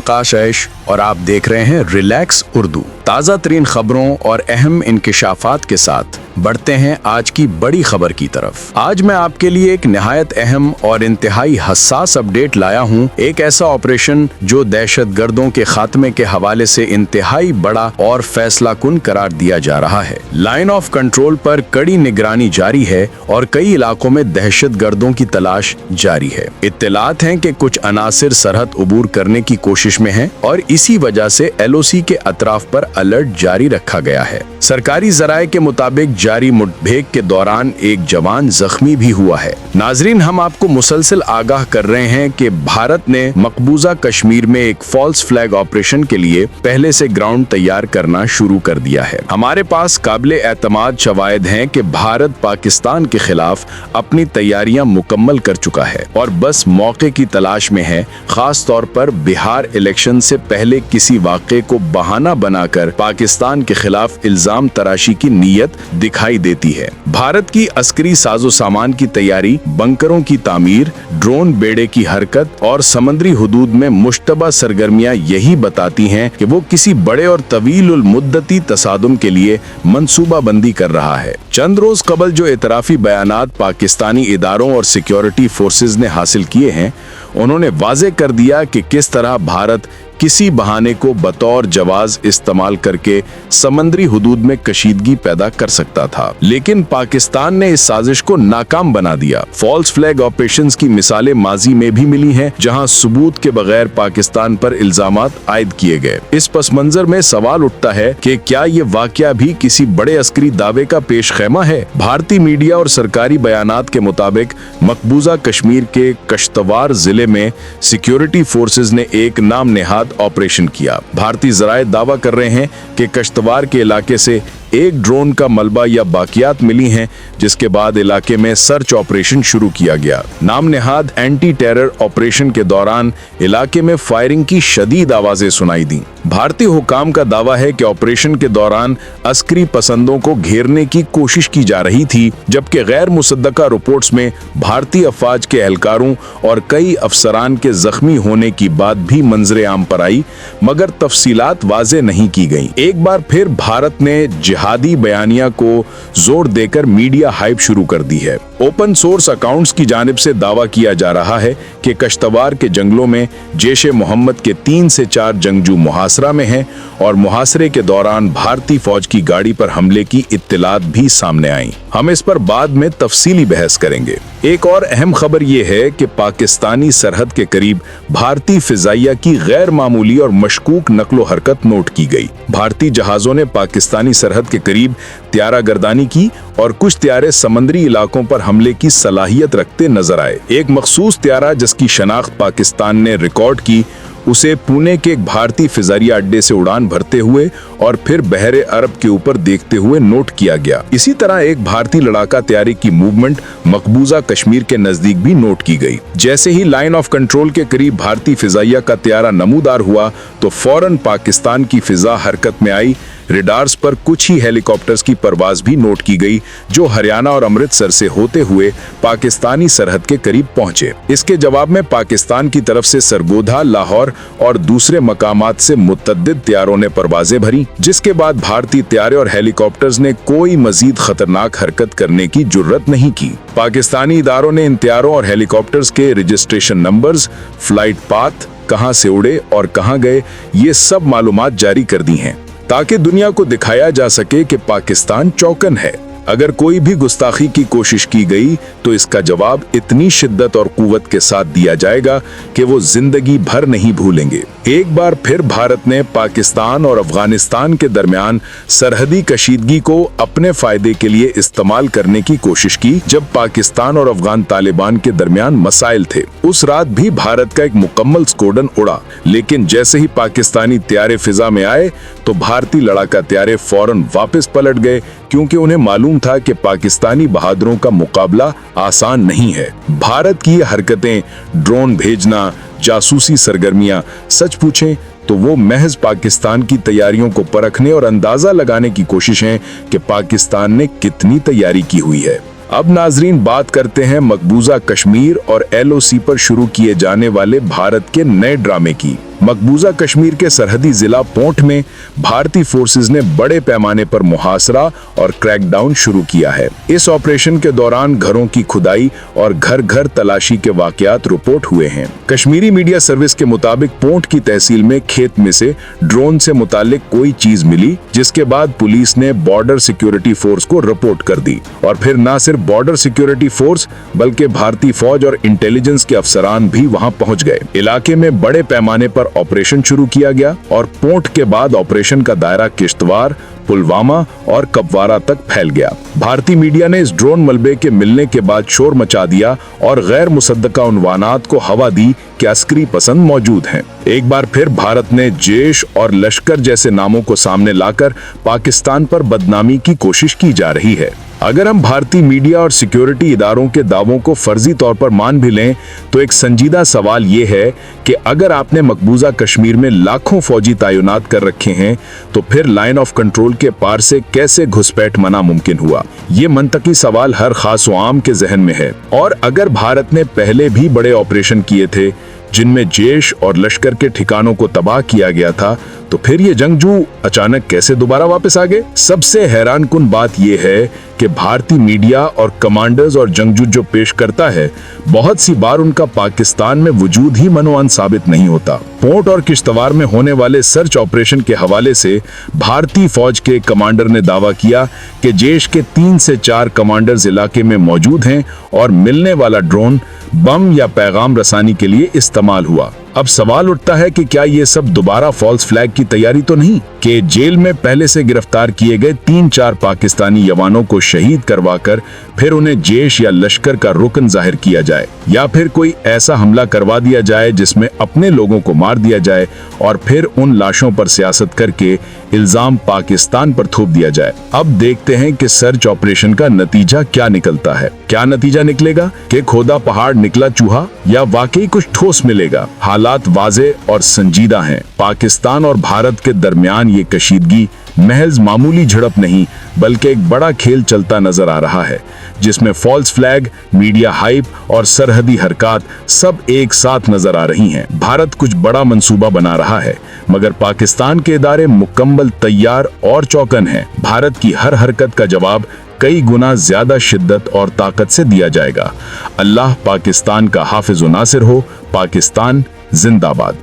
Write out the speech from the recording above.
आकाश ऐश और आप देख रहे हैं रिलैक्स उर्दू। ताज़ा तरीन खबरों और अहम इंकिशाफात के साथ बढ़ते हैं आज की बड़ी खबर की तरफ। आज मैं आपके लिए एक निहायत अहम और इंतहाई हसास अपडेट लाया हूं। एक ऐसा ऑपरेशन जो दहशतगर्दों के खात्मे के हवाले से इंतहाई बड़ा और फैसला कुन करार दिया जा रहा है। लाइन ऑफ कंट्रोल पर कड़ी निगरानी जारी है और कई इलाकों में दहशतगर्दों की तलाश जारी है। इत्तलात हैं कि कुछ अनासिर सरहद उबूर करने की कोशिश में हैं और इसी वजह से LOC के अतराफ पर अलर्ट जारी रखा गया है। सरकारी जराये के मुताबिक जारी मुठभेड़ के दौरान एक जवान जख्मी भी हुआ है। नाजरीन, हम आपको मुसलसल आगाह कर रहे हैं कि भारत ने मकबूजा कश्मीर में एक फॉल्स फ्लैग ऑपरेशन के लिए पहले से ग्राउंड तैयार करना शुरू कर दिया है। हमारे पास काबिले एतमाद शवाहिद हैं कि भारत पाकिस्तान के खिलाफ अपनी तैयारियां मुकम्मल कर चुका है और बस मौके की तलाश में है। खास तौर पर बिहार इलेक्शन से पहले किसी वाक़े को बहाना बनाकर पाकिस्तान के खिलाफ इल्जाम तराशी की नीयत दिखाई देती है। भारत की अस्करी साजो सामान की तैयारी, बंकरों की तामीर, ड्रोन बेड़े की हरकत और समंदरी हुदूद में मुश्तबा सरगर्मियां यही बताती हैं कि वो किसी बड़े और तवील मुद्दती तसादुम के लिए मंसूबा बंदी कर रहा है। चंद रोज कबल जो इतराफी बयानात पाकिस्तानी इदारों और सिक्योरिटी फोर्सेज ने हासिल किए हैं, उन्होंने वाज़े कर दिया कि किस तरह भारत किसी बहाने को बतौर जवाज इस्तेमाल करके समंदरी हुदूद में कशीदगी पैदा कर सकता था, लेकिन पाकिस्तान ने इस साजिश को नाकाम बना दिया। फॉल्स फ्लैग ऑपरेशंस की मिसालें माजी में भी मिली हैं, जहां सबूत के बगैर पाकिस्तान पर इल्जामात आयद किए गए। इस पस मंजर में सवाल उठता है कि क्या ये वाकया भी किसी बड़े अस्करी दावे का पेश खैमा है? भारतीय मीडिया और सरकारी बयानात के मुताबिक मकबूजा कश्मीर के कश्तवार जिले में सिक्योरिटी फोर्सेज ने एक नाम नेहाद ऑपरेशन किया। भारतीय जराये दावा कर रहे हैं कि कश्तवार के इलाके से एक ड्रोन का मलबा या बाकियात मिली हैं, जिसके बाद इलाके में सर्च ऑपरेशन शुरू किया गया। नाम नेहाद एंटी टेरर ऑपरेशन के दौरान इलाके में फायरिंग की शदीद आवाजें सुनाई दी। भारतीय हुकाम का दावा है कि ऑपरेशन के दौरान अस्करी पसंदों को घेरने की कोशिश की जा रही थी, जबकि गैर मुसद्दका रिपोर्ट्स में भारतीय अफवाज के एहलकारों और कई अफसरान के जख्मी होने की बात भी मंजरे आम पर आई, मगर तफसीलात वाज़े नहीं की गई। एक बार फिर भारत ने जिहादी बयानिया को जोर देकर मीडिया हाइप शुरू कर दी है। ओपन सोर्स अकाउंट्स की जानिब से दावा किया जा रहा है कि कश्तवार के जंगलों में जैश-ए-मोहम्मद के 3 से 4 जंगजू मुहासरा में हैं और मुहासरे के दौरान भारतीय फौज की गाड़ी पर हमले की इत्तलात भी सामने आई। हम इस पर बाद में तफसीली बहस करेंगे। एक और अहम खबर ये है कि पाकिस्तानी सरहद के करीब भारतीय फिजाइया की गैर मामूली और मशकूक नकलो हरकत नोट की गई। भारतीय जहाजों ने पाकिस्तानी सरहद के करीब त्यारा गर्दानी की और कुछ त्यारे समंदरी इलाकों पर हमले की सलाहियत रखते नजर आए। एक मखसूस त्यारा जिसकी शनाख्त पाकिस्तान ने रिकॉर्ड की, उसे पुणे के एक भारतीय फिजारिया अड्डे से उड़ान भरते हुए और फिर बहरे अरब के ऊपर देखते हुए नोट किया गया। इसी तरह एक भारतीय लड़ाका त्यारे की मूवमेंट मकबूजा कश्मीर के नजदीक भी नोट की गई। जैसे ही लाइन ऑफ कंट्रोल के करीब भारतीय फिजाइया का त्यारा नमूदार हुआ तो फौरन पाकिस्तान की फिजा हरकत में आई। रेडार्स पर कुछ ही हेलीकॉप्टर्स की परवाज भी नोट की गई, जो हरियाणा और अमृतसर से होते हुए पाकिस्तानी सरहद के करीब पहुंचे। इसके जवाब में पाकिस्तान की तरफ से सरगोधा, लाहौर और दूसरे मकामात से मुतअद्दिद त्यारों ने परवाजें भरी, जिसके बाद भारतीय त्यारे और हेलीकॉप्टर्स ने कोई मजीद खतरनाक हरकत करने की जुर्रत नहीं की। पाकिस्तानी इदारों ने इन त्यारों और हेलीकॉप्टर्स के रजिस्ट्रेशन नंबर्स, फ्लाइट पाथ, कहां से उड़े और कहां गए, ये सब मालूमात जारी कर दी हैं, ताकि दुनिया को दिखाया जा सके कि पाकिस्तान चौकन है। अगर कोई भी गुस्ताखी की कोशिश की गई तो इसका जवाब इतनी शिद्दत और कुव्वत के साथ दिया जाएगा कि वो जिंदगी भर नहीं भूलेंगे। एक बार फिर भारत ने पाकिस्तान और अफगानिस्तान के दरमियान सरहदी कशीदगी को अपने फायदे के लिए इस्तेमाल करने की कोशिश की, जब पाकिस्तान और अफगान तालिबान के दरमियान मसाइल थे। उस रात भी भारत का एक मुकम्मल स्क्वाड्रन उड़ा, लेकिन जैसे ही पाकिस्तानी त्यारे फिजा में आए तो भारतीय लड़ाका त्यारे फौरन वापस पलट गए, क्योंकि उन्हें मालूम था कि पाकिस्तानी बहादुरों का मुकाबला आसान नहीं है। भारत की हरकतें, ड्रोन भेजना, जासूसी सरगर्मियां, सच पूछें तो वो महज पाकिस्तान की तैयारियों को परखने और अंदाजा लगाने की कोशिश है कि पाकिस्तान ने कितनी तैयारी की हुई है। अब नाजरीन बात करते हैं मकबूजा कश्मीर और LOC पर शुरू किए जाने वाले भारत के नए ड्रामे की। मकबूजा कश्मीर के सरहदी जिला पोंट में भारतीय फोर्सेस ने बड़े पैमाने पर मुहासरा और क्रैकडाउन शुरू किया है। इस ऑपरेशन के दौरान घरों की खुदाई और घर घर तलाशी के वाकयात रिपोर्ट हुए हैं। कश्मीरी मीडिया सर्विस के मुताबिक पोंट की तहसील में खेत में से ड्रोन से मुतालिक कोई चीज मिली, जिसके बाद पुलिस ने बॉर्डर सिक्योरिटी फोर्स को रिपोर्ट कर दी और फिर न सिर्फ बॉर्डर सिक्योरिटी फोर्स बल्कि भारतीय फौज और इंटेलिजेंस के अफसरान भी वहां पहुंच गए। इलाके में बड़े पैमाने पर ऑपरेशन शुरू किया गया और पोंट के बाद ऑपरेशन का दायरा किश्तवाड़, पुलवामा और कपवारा तक फैल गया। भारतीय मीडिया ने इस ड्रोन मलबे के मिलने के बाद शोर मचा दिया और गैर मुसद्दका उन्वानात को हवा दी कि अस्करी पसंद मौजूद हैं। एक बार फिर भारत ने जैश और लश्कर जैसे नामों को सामने लाकर पाकिस्तान पर बदनामी की कोशिश की जा रही है। अगर हम भारतीय मीडिया और सिक्योरिटी इदारों के दावों को फर्जी तौर पर मान भी लें तो एक संजीदा सवाल ये है कि अगर आपने मकबूजा कश्मीर में लाखों फौजी तैनात कर रखे हैं तो फिर लाइन ऑफ कंट्रोल के पार से कैसे घुसपैठ मना मुमकिन हुआ? ये मंतकी सवाल हर खास व आम के जहन में है। और अगर भारत ने पहले भी बड़े ऑपरेशन किए थे जिनमें जैश और लश्कर के ठिकानों को तबाह किया गया था, तो फिर ये जंगजू अचानक कैसे दोबारा वापस आ गए? सबसे हैरानकुन बात यह है कि भारतीय मीडिया और कमांडर्स और जंगजू जो पेश करता है, बहुत सी बार उनका पाकिस्तान में वजूद ही मनोअन साबित नहीं होता। पोंट और किश्तवाड़ में होने वाले सर्च ऑपरेशन के हवाले से भारतीय फौज के कमांडर ने दावा किया कि जैश के 3 से 4 कमांडर्स इलाके में मौजूद हैं और मिलने वाला ड्रोन बम या पैगाम रसानी के लिए इस्तेमाल हुआ। अब सवाल उठता है कि क्या ये सब दोबारा फॉल्स फ्लैग की तैयारी तो नहीं, कि जेल में पहले से गिरफ्तार किए गए 3-4 पाकिस्तानी जवानों को शहीद करवाकर फिर उन्हें जैश या लश्कर का रुकन जाहिर किया जाए, या फिर कोई ऐसा हमला करवा दिया जाए जिसमें अपने लोगों को मार दिया जाए और फिर उन लाशों पर सियासत करके इल्जाम पाकिस्तान पर थोप दिया जाए। अब देखते हैं कि सर्च ऑपरेशन का नतीजा क्या निकलता है। क्या नतीजा निकलेगा कि खोदा पहाड़ निकला चूहा, या वाकई कुछ ठोस मिलेगा? हालात वाज़े और संजीदा हैं। पाकिस्तान और भारत के दरमियान ये कशीदगी महज मामूली झड़प नहीं बल्कि एक बड़ा खेल चलता नजर आ रहा है, जिसमें फॉल्स फ्लैग, मीडिया हाइप और सरहदी हरकत सब एक साथ नजर आ रही हैं। भारत कुछ बड़ा मंसूबा बना रहा है, मगर पाकिस्तान के इदारे मुकम्मल तैयार और चौकन हैं। भारत की हर हरकत का जवाब कई गुना ज्यादा शिद्दत और ताकत से दिया जाएगा। अल्लाह पाकिस्तान का हाफिज व नासिर हो। पाकिस्तान जिंदाबाद।